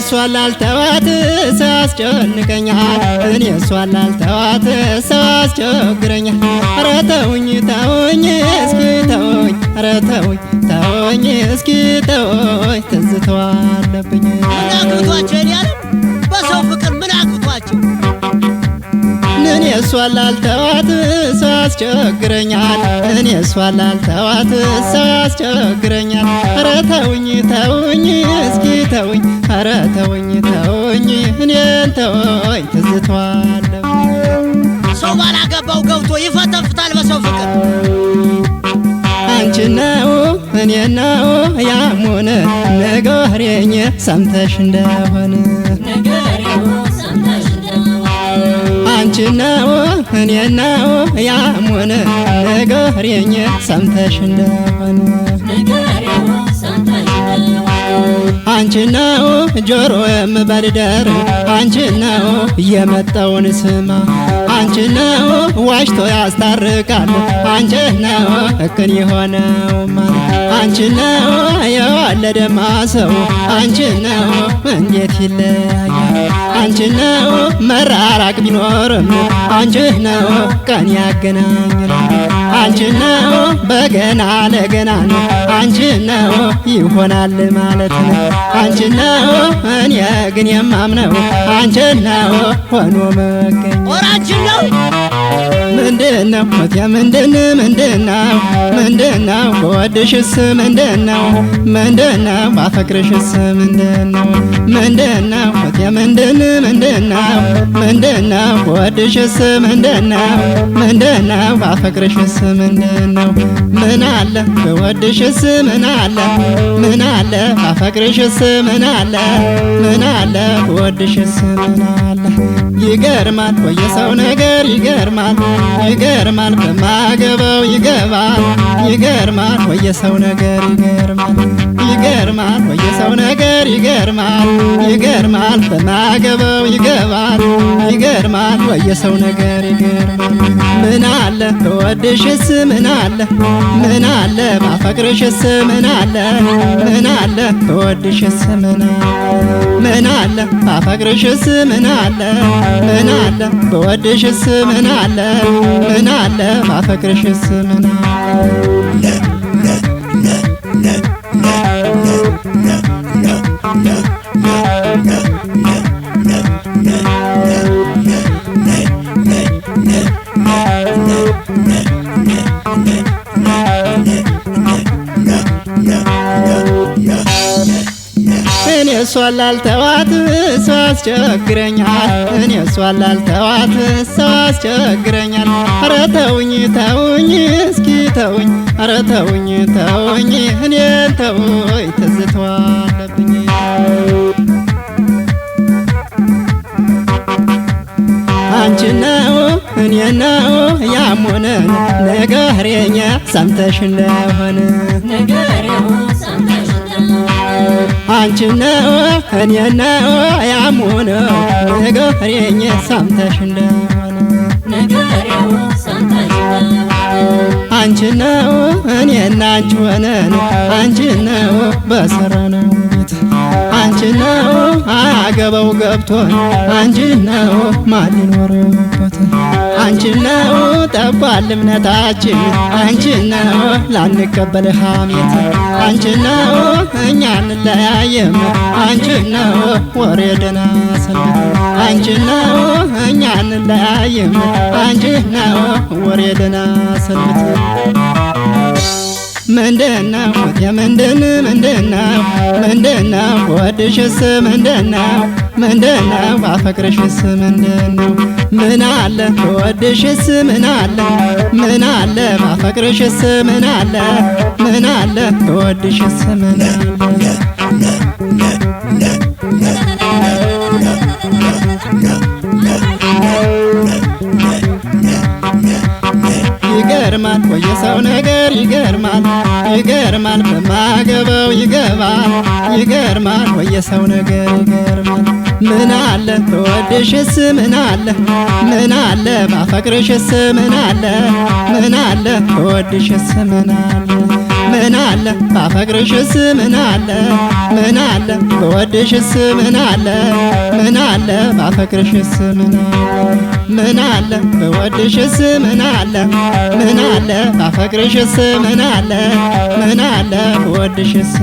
እሷን ላልተዋት ሰው ያስጨንቀኛል እኔ እሷን ላልተዋት ሰው ያስቸግረኛል ኧረ ተውኝ ተውኝ እስኪ ተውኝ ኧረ ተውኝ ተውኝ እስኪ ተውኝ ትዝታዋ አለብኝ ምን አግብቷቸው ያለ በሰው ፍቅር ምን አግብቷቸው እኔ እሷን ላልተዋት ሰው ያስቸግረኛል እኔ እሷን ላልተዋት ሰው ያስቸግረኛል ኧረ ተውኝ ተውኝ እስኪ ተውኝ ኧረ ተውኝ ተውኝ እኔን ተውኝ ትዝታዋ አለብኝ ሰው ባላገባው ገብቶ ይፈተፍታል በሰው ፍቅር አንቺ ነው እኔ ነው ያሙን ንገሪኝ ሰምተሽ እንደሆነ አንቺ ነው እኔ ነው ያሙን ንገሪኝ ሰምተሽ እንደሆነ አንቺ ነው ጆሮ የምበልደር አንቺ ነው የመጣውን ስማ አንቺ ነው ዋሽቶ ያስታርቃል አንቺ ነው እክን የሆነው አንቺ ነው የወለደማ ሰው አንቺ ነው እንዴት ይለያያል አንቺ ነው መራራቅ ቢኖርም አንቺ ነው ቀን ያገናኘናል አንቺ ነው በገና ለገና ነው አንቺ ነው ይሆናል ማለት ነው አንቺ ነው እኔ ግን የማምነው አንቺ ነው ሆኖ መገኘት ወራችን ነው ምንድነው ሞቴ ምንድነው በወድሽስ ምንድነው ባፈቅርሽስ ምንድነው ሞቴ ምንድነው በወድሽስ ምንድነው ባፈቅርሽስ ምንድነው ምን አለ በወድሽስ ምን አለ ባፈቅርሽስ ምን አለ በወድሽስ ምን አለ ይገርማል ወየሰው ነገር ይገርማል በማገበው ይገርማል ወየሰው ነገር ይገርማል ወየሰው ነገር ይገርማል በማገበው ይገርማል ወየሰው ነገር ምን አለ በወድሽስ ምን አለ ባፈቅርሽስ ምን አለ በወድሽስ ምን አለ ባፈቅርሽስ ምን አለ በወድሽስ ምን አለ ባፈቅርሽስ ምን እኔ እሷን ላልተዋት ሰው ያስቸግረኛል እኔ እሷን ላልተዋት ሰው ያስቸግረኛል ኧረ ተውኝ ተውኝ እስኪ ተውኝ ኧረ ተውኝ ተውኝ እኔን ተውኝ ትዝታዋ አለብኝ አንቺ ነው እኔ ነው ያሙንን ንገሪኝ ሰምተሽ እንደሆነ አንቺ ነው እኔ ነው ያሙነው ንገሪኝ ሰምተሽ እንደሆነ አንቺ ነው እኔና አንቺ ሆነን አንቺ ነው በሰራነው ቤት አንቺ ነው አገባው ገብቶን አንቺ ነው ማን ይኖርበት አንቺ ነው ጠባል እምነታችን አንቺ ነው ላንቀበል ሐሜት አንቺ ነው እኛ እንለያየም አንቺ ነው ወሬ ደና ሰንበት አንቺ ነው እኛ እንለያየም አንቺ ነው ወሬ ደና ሰንበት ምንድነው ምንድነው ወድሽስ ምንድነው ባፈቅርሽስ ምንድነው ምን አለ ወድሽስ ምን አለ ባፈቅርሽስ ምን አለ ወድሽስ ምን ይገርማል ወየሰው ነገር ይገርማል በማገበው ይገርማል ወየሰው ነገር ይገርማል ምን አለ በወድሽስ ምን አለ ባፈቅርሽስ ምን አለ በወድሽስ ምን አለ ምን አለ ባፈቅርሽስ ምን አለ ምን አለ በወድሽስ ምን አለ ምን አለ ባፈቅርሽስ ምን አለ ምን አለ በወድሽስ ምን አለ ምን አለ ባፈቅርሽስ ምን አለ ምን አለ በወድሽስ